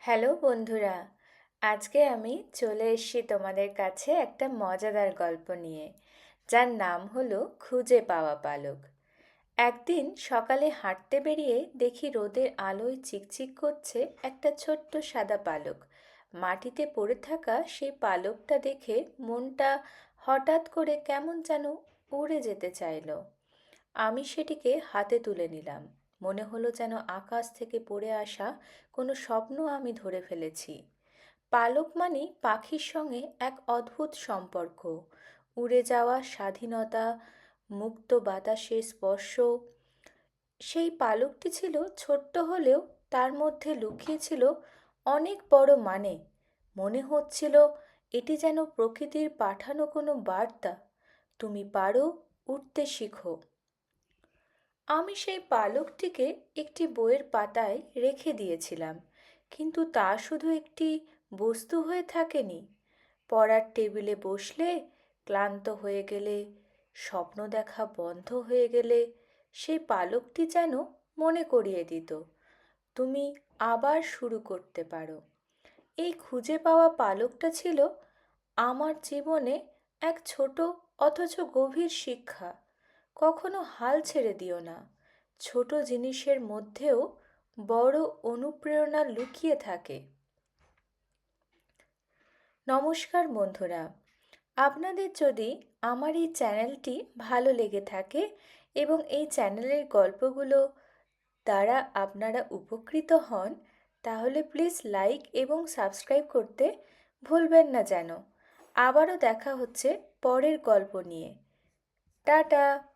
Hello বন্ধুরা, আজকে আমি চলে এসেছি তোমাদের কাছে একটা মজাদার গল্প নিয়ে, যার নাম হলো খুঁজে পাওয়া পালক। একদিন সকালে হাঁটতে বেরিয়ে দেখি রোদের আলোয় চিকচিক করছে একটা ছোট্ট সাদা পালক। মাটিতে পড়ে থাকা সেই পালকটা দেখে মনটা হঠাৎ করে কেমন যেন উড়ে যেতে চাইলো। আমি সেটিকে হাতে তুলে নিলাম। মনে হলো যেন আকাশ থেকে পড়ে আসা কোনো স্বপ্ন আমি ধরে ফেলেছি। পালক মানে পাখির সঙ্গে এক অদ্ভুত সম্পর্ক, উড়ে যাওয়া স্বাধীনতা, মুক্ত বাতাসের স্পর্শ। সেই পালকটি ছিল ছোট্ট হলেও তার মধ্যে লুকিয়ে ছিল অনেক বড় মানে। মনে হচ্ছিল এটি যেন প্রকৃতির পাঠানো কোনো বার্তা, তুমি পারো, উঠতে শিখো। আমি সেই পালকটিকে একটি বইয়ের পাতায় রেখে দিয়েছিলাম, কিন্তু তা শুধু একটি বস্তু হয়ে থাকেনি। পড়ার টেবিলে বসলে, ক্লান্ত হয়ে গেলে, স্বপ্ন দেখা বন্ধ হয়ে গেলে, সেই পালকটি যেন মনে করিয়ে দিত, তুমি আবার শুরু করতে পারো। এই খুঁজে পাওয়া পালকটা ছিল আমার জীবনে এক ছোট অথচ গভীর শিক্ষা। কখনো হাল ছেড়ে দিও না। ছোট জিনিসের মধ্যেও বড় অনুপ্রেরণা লুকিয়ে থাকে। নমস্কার বন্ধুরা, আপনাদের যদি আমার এই চ্যানেলটি ভালো লেগে থাকে এবং এই চ্যানেলের গল্পগুলো দ্বারা আপনারা উপকৃত হন, তাহলে প্লিজ লাইক এবং সাবস্ক্রাইব করতে ভুলবেন না যেন। আবারও দেখা হচ্ছে পরের গল্প নিয়ে। টাটা।